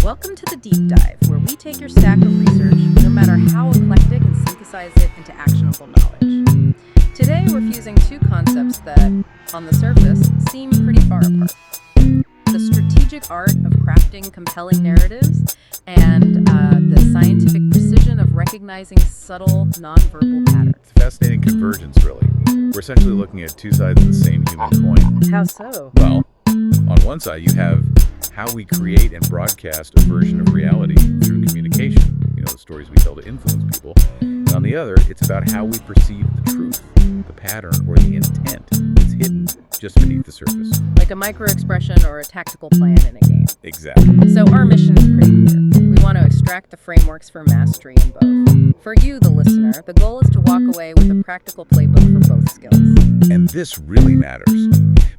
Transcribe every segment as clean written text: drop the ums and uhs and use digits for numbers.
Welcome to the Deep Dive, where we take your stack of research, no matter how eclectic, and synthesize it into actionable knowledge. Today, we're fusing two concepts that, on the surface, seem pretty far apart. The strategic art of crafting compelling narratives and the scientific precision of recognizing subtle, nonverbal patterns. It's a fascinating convergence, really. We're essentially looking at two sides of the same human coin. How so? Well, on one side, you have how we create and broadcast a version of reality through communication, the stories we tell to influence people. And on the other, it's about how we perceive the truth, the pattern, or the intent that's hidden just beneath the surface. Like a micro-expression or a tactical plan in a game. Exactly. So our mission is pretty clear. We want to extract the frameworks for mastery in both. For you, the listener, the goal is to walk away with a practical playbook for both skills. And this really matters.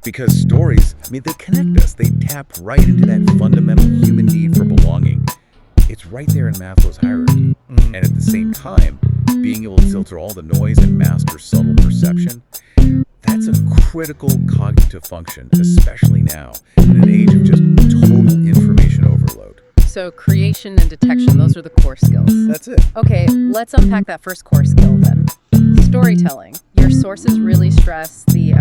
Because stories, they connect us. They tap right into that fundamental human need for belonging. It's right there in Maslow's hierarchy. And at the same time, being able to filter all the noise and master subtle perception, that's a critical cognitive function, especially now, in an age of just total information overload. So creation and detection, those are the core skills. That's it. Okay, let's unpack that first core skill then. Storytelling. Your sources really stress the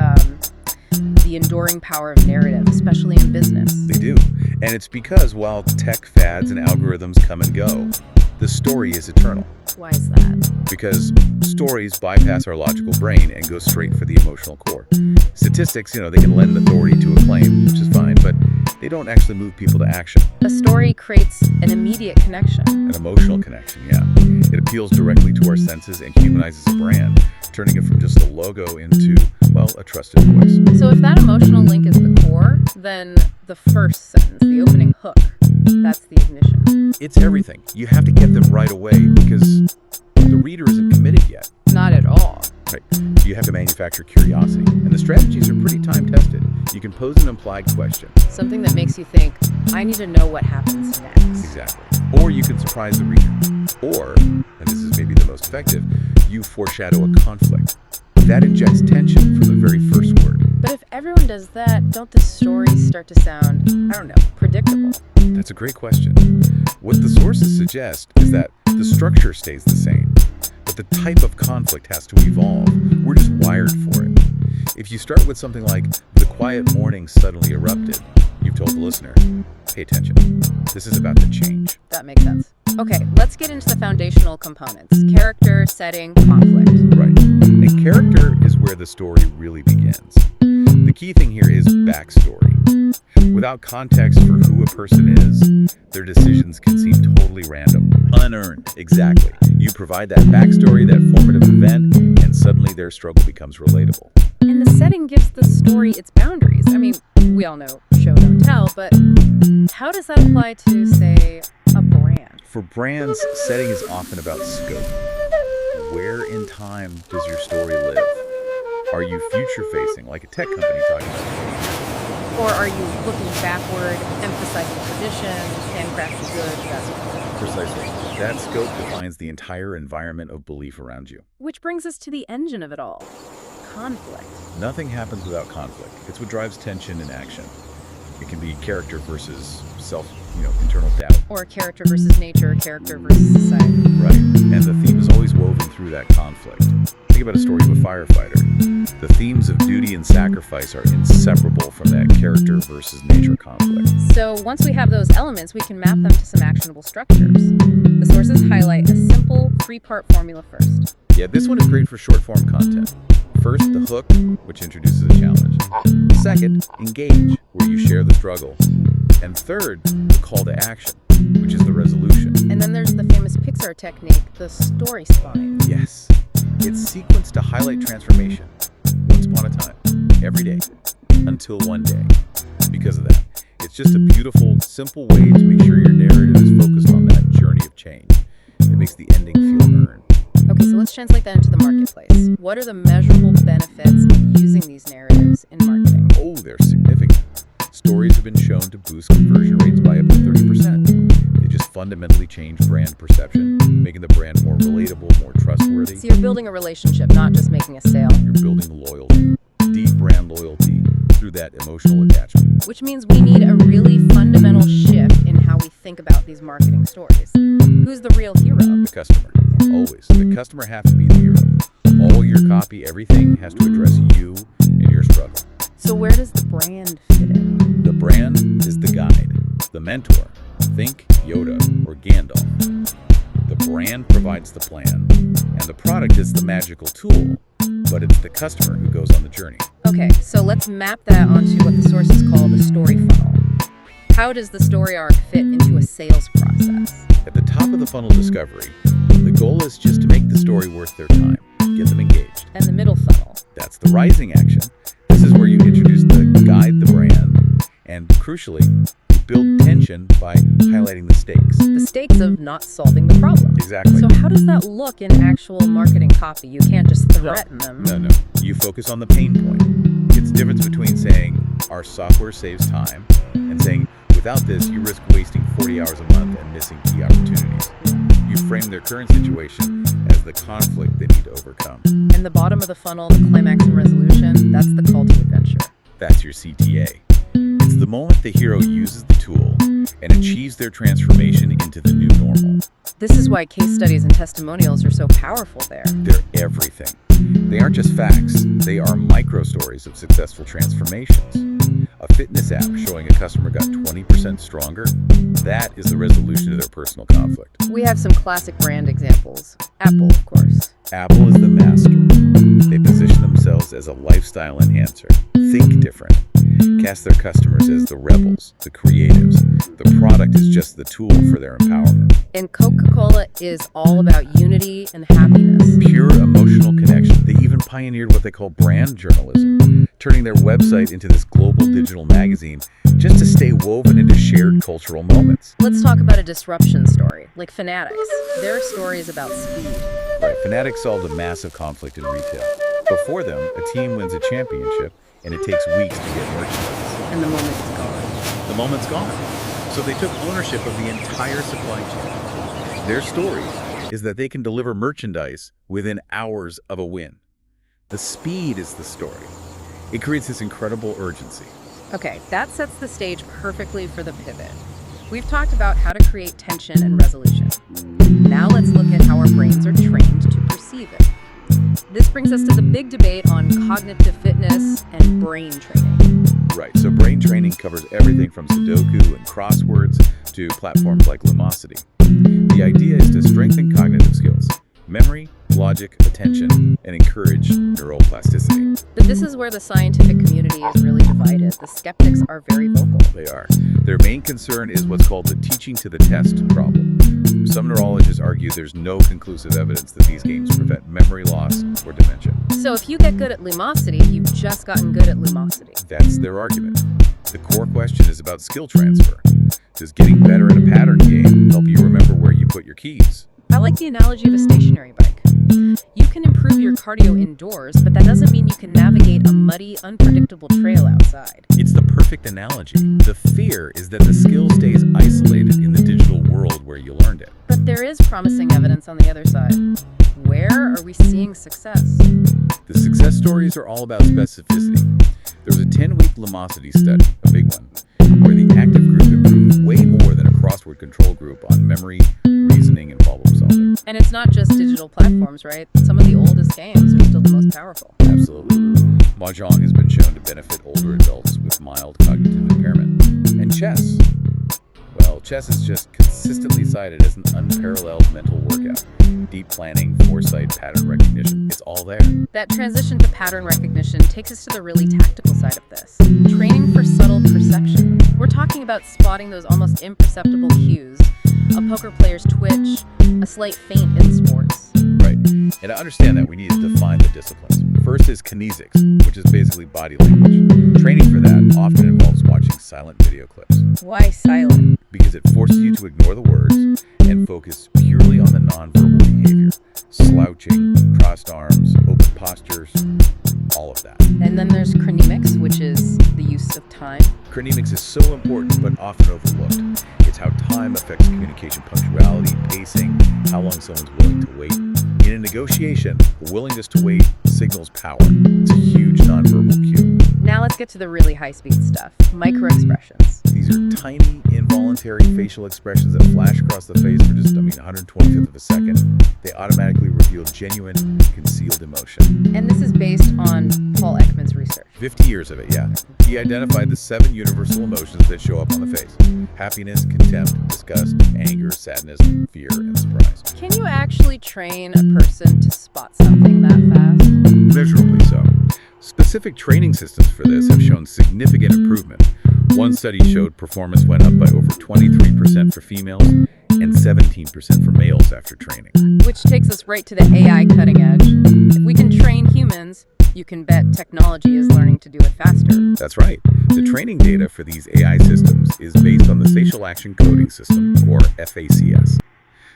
enduring power of narrative, especially in business. They do. And it's because while tech fads and algorithms come and go, the story is eternal. Why is that? Because stories bypass our logical brain and go straight for the emotional core. Statistics, they can lend authority to a claim, which is fine, but they don't actually move people to action. A story creates an immediate connection. An emotional connection, yeah. It appeals directly to our senses and humanizes a brand, turning it from just a logo into, a trusted voice. So if that emotional link is the core, then the first sentence, the opening hook, that's the ignition. It's everything. You have to get them right away because the reader isn't committed yet. Not at all. Right. You have to manufacture curiosity. And the strategies are pretty time-tested. You can pose an implied question. Something that makes you think, I need to know what happens next. Exactly. Or you can surprise the reader. Or, and this is maybe the most effective, you foreshadow a conflict. That injects tension from the very first word. But if everyone does that, don't the stories start to sound, predictable? That's a great question. What the sources suggest is that the structure stays the same, but the type of conflict has to evolve. We're just wired for it. If you start with something like, the quiet morning suddenly erupted, you've told the listener, pay attention. This is about to change. That makes sense. Okay, let's get into the foundational components. Character, setting, conflict. Right. And character is where the story really begins. The key thing here is backstory. Without context for who a person is, their decisions can seem totally random. Unearned. Exactly. You provide that backstory, that formative event, and suddenly their struggle becomes relatable. And the setting gives the story its boundaries. We all know show, don't tell, but how does that apply to, say, a brand? For brands, setting is often about scope. Where in time does your story live? Are you future-facing, like a tech company talking about? Or are you looking backward, emphasizing tradition, handcrafted goods, that sort of thing? Precisely. That scope defines the entire environment of belief around you. Which brings us to the engine of it all. Conflict. Nothing happens without conflict. It's what drives tension and action. It can be character versus internal doubt. Or character versus nature, character versus society. Right. And the theme is always woven through that conflict. Think about a story of a firefighter. The themes of duty and sacrifice are inseparable from that character versus nature conflict. So once we have those elements, we can map them to some actionable structures. The sources highlight a simple three-part formula first. Yeah, this one is great for short-form content. First, the hook, which introduces a challenge. Second, engage, where you share the struggle. And third, the call to action, which is the resolution. And then there's the famous Pixar technique, the story spine. Yes. It's sequenced to highlight transformation. Once upon a time, every day, until one day. Because of that, it's just a beautiful, simple way to make sure your narrative is focused on that journey of change. It makes the ending feel earned. Okay, so let's translate that into the marketplace. What are the measurable benefits of using these narratives in marketing? Oh, they're significant. Stories have been shown to boost conversion rates by up to 30%. They just fundamentally change brand perception, making the brand more relatable, more trustworthy. So you're building a relationship, not just making a sale. You're building loyalty, deep brand loyalty through that emotional attachment. Which means we need a really fundamental shift in how we think about these marketing stories. Who's the real hero? The customer. Always. The customer has to be the hero. All your copy, everything has to address you and your struggle. So where does the brand fit in? The brand is the guide, the mentor. Think Yoda or Gandalf. The brand provides the plan, and the product is the magical tool, but it's the customer who goes on the journey. Okay, so let's map that onto what the sources call the story funnel. How does the story arc fit into a sales process? At the top of the funnel discovery, the goal is just to make the story worth their time, get them engaged. And the middle funnel? That's the rising action. This is where you introduce the guide, the brand, and crucially, you build tension by highlighting the stakes. The stakes of not solving the problem. Exactly. So how does that look in actual marketing copy? You can't just threaten them. No. You focus on the pain point. It's the difference between saying, our software saves time, and saying, without this, you risk wasting 40 hours a month and missing key opportunities. You frame their current situation as the conflict they need to overcome. And the bottom of the funnel, the climax and resolution, that's the call to adventure. That's your CTA. It's the moment the hero uses the tool and achieves their transformation into the new normal. This is why case studies and testimonials are so powerful there. They're everything. They aren't just facts, they are micro stories of successful transformations. A fitness app showing a customer got 20% stronger, that is the resolution of their personal conflict. We have some classic brand examples. Apple, of course. Apple is the master. They position themselves as a lifestyle enhancer. Think different. Cast their customers as the rebels, the creatives. The product is just the tool for their empowerment. And Coca-Cola is all about unity and happiness. Pure emotional connection. They even pioneered what they call brand journalism, turning their website into this global digital magazine just to stay woven into shared cultural moments. Let's talk about a disruption story, like Fanatics. Their story is about speed. Right, Fanatics solved a massive conflict in retail. Before them, a team wins a championship, and it takes weeks to get merchandise. And the moment is gone. The moment's gone. So they took ownership of the entire supply chain. Their story is that they can deliver merchandise within hours of a win. The speed is the story. It creates this incredible urgency. Okay, that sets the stage perfectly for the pivot. We've talked about how to create tension and resolution. Now let's look at how our brains are trained to perceive it. This brings us to the big debate on cognitive fitness and brain training. Right, so brain training covers everything from Sudoku and crosswords to platforms like Lumosity. The idea is to strengthen cognitive skills, memory, logic, attention, and encourage neuroplasticity. But this is where the scientific community is really divided. The skeptics are very vocal. They are. Their main concern is what's called the teaching to the test problem. Some neurologists argue there's no conclusive evidence that these games prevent memory loss or dementia. So if you get good at Lumosity, you've just gotten good at Lumosity. That's their argument. The core question is about skill transfer. Does getting better at a pattern game help you remember where you put your keys? I like the analogy of a stationary bike. You can improve your cardio indoors, but that doesn't mean you can navigate a muddy, unpredictable trail outside. It's the perfect analogy. The fear is that the skill stays isolated in the digital world where you learned it. But there is promising evidence on the other side. Where are we seeing success? The success stories are all about specificity. There was a 10-week Lumosity study, a big one, where the active group improved way more than a crossword control group on memory, reasoning, and problem solving. And it's not just digital platforms, right? Some of the oldest games are still the most powerful. Absolutely. Mahjong has been shown to benefit older adults with mild cognitive impairment. And chess. Well, chess is just consistently cited as an unparalleled mental workout. Deep planning, foresight, pattern recognition, it's all there. That transition to pattern recognition takes us to the really tactical side of this. Training for subtle perception. We're talking about spotting those almost imperceptible cues. A poker player's twitch, a slight feint in sports. Right. And to understand that, we need to define the disciplines. First is kinesics, which is basically body language. Training for that often involves watching silent video clips. Why silent? Because it forces you to ignore the words and focus purely on the nonverbal behavior. Slouching, crossed arms, open postures, all of that. And then there's chronemics, which is the use of time. Chronemics is so important but often overlooked. It's how time affects communication punctuality, pacing, how long someone's willing to wait. In a negotiation, a willingness to wait signals power. It's a huge nonverbal cue. Now let's get to the really high-speed stuff, microexpressions. These are tiny, involuntary facial expressions that flash across the face for just, 125th of a second. They automatically reveal genuine, concealed emotion. And this is based on Paul Ekman's research. 50 years of it, yeah. He identified the 7 universal emotions that show up on the face. Happiness, contempt, disgust, anger, sadness, fear, and surprise. Can you actually train a person to spot something that fast? Measurably so. Specific training systems for this have shown significant improvement. One study showed performance went up by over 23% for females and 17% for males after training. Which takes us right to the AI cutting edge. If we can train humans, you can bet technology is learning to do it faster. That's right. The training data for these AI systems is based on the Facial Action Coding System, or FACS.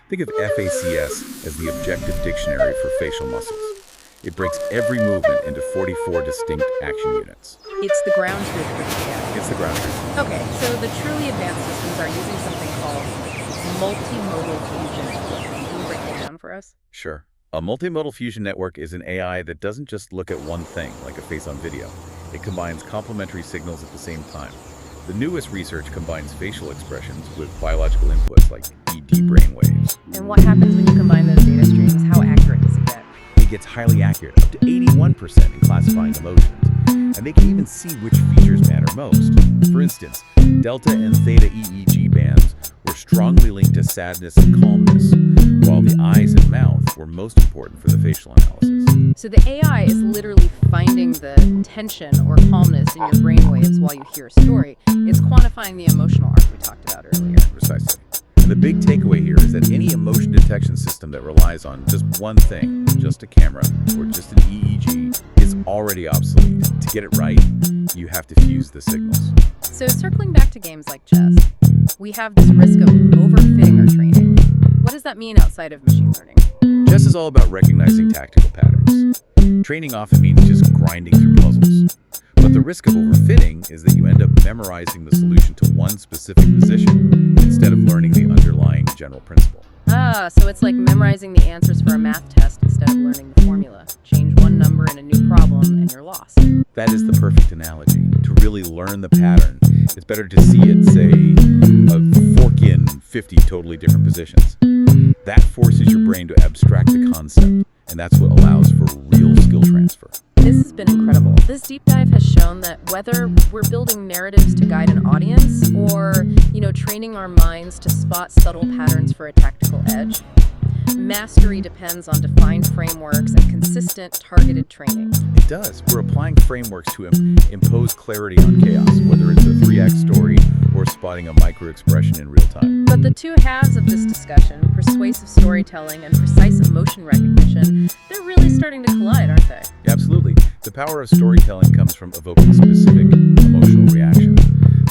Think of FACS as the objective dictionary for facial muscles. It breaks every movement into 44 distinct action units. It's the ground truth for the AI. It's the ground truth. Okay, so the truly advanced systems are using something called multimodal fusion network. Can you break that down for us? Sure. A multimodal fusion network is an AI that doesn't just look at one thing, like a face on video. It combines complementary signals at the same time. The newest research combines facial expressions with biological inputs like EEG brainwaves. And what happens when you combine those data streams? How accurate does it get? It gets highly accurate, up to 81% in classifying emotions. And they can even see which features matter most. For instance, delta and theta EEG bands were strongly linked to sadness and calmness, while the eyes and mouth were most important for the facial analysis. So the AI is literally finding the tension or calmness in your brainwaves while you hear a story. It's quantifying the emotional arc we talked about earlier. Precisely. And the big takeaway here is that any emotion detection system that relies on just one thing, just a camera, or just an EEG, is already obsolete. To get it right, you have to fuse the signals. So circling back to games like chess, we have this risk of overfitting our training. What does that mean outside of machine learning? Chess is all about recognizing tactical patterns. Training often means just grinding through puzzles. But the risk of overfitting is that you end up memorizing the solution to one specific position instead of learning the underlying general principle. So it's like memorizing the answers for a math test instead of learning the formula. Change one number in a new problem and you're lost. That is the perfect analogy. To really learn the pattern, it's better to see it, say, a fork in 50 totally different positions. That forces your brain to abstract the concept, and that's what allows for real skill transfer. This has been incredible. This deep dive has shown that whether we're building narratives to guide an audience or, training our minds to spot subtle patterns for a tactical edge, mastery depends on defined frameworks and consistent, targeted training. It does. We're applying frameworks to impose clarity on chaos, whether it's a 3-act story or spotting a micro-expression in real time. But the two halves of this discussion, persuasive storytelling and precise emotion recognition, they're really starting to collide, aren't they? Absolutely. The power of storytelling comes from evoking specific emotional reactions.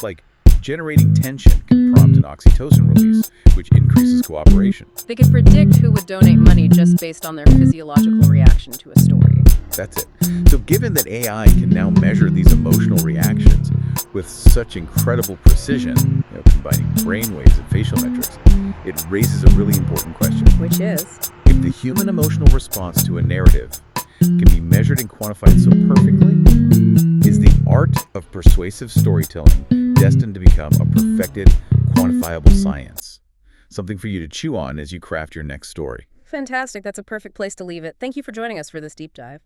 Like generating tension can prompt an oxytocin release, which increases cooperation. They could predict who would donate money just based on their physiological reaction to a story. That's it. So given that AI can now measure these emotional reactions with such incredible precision, combining brainwaves and facial metrics, it raises a really important question. Which is? If the human emotional response to a narrative can be measured and quantified so perfectly, is the art of persuasive storytelling destined to become a perfected, quantifiable science? Something for you to chew on as you craft your next story. Fantastic. That's a perfect place to leave it. Thank you for joining us for this deep dive.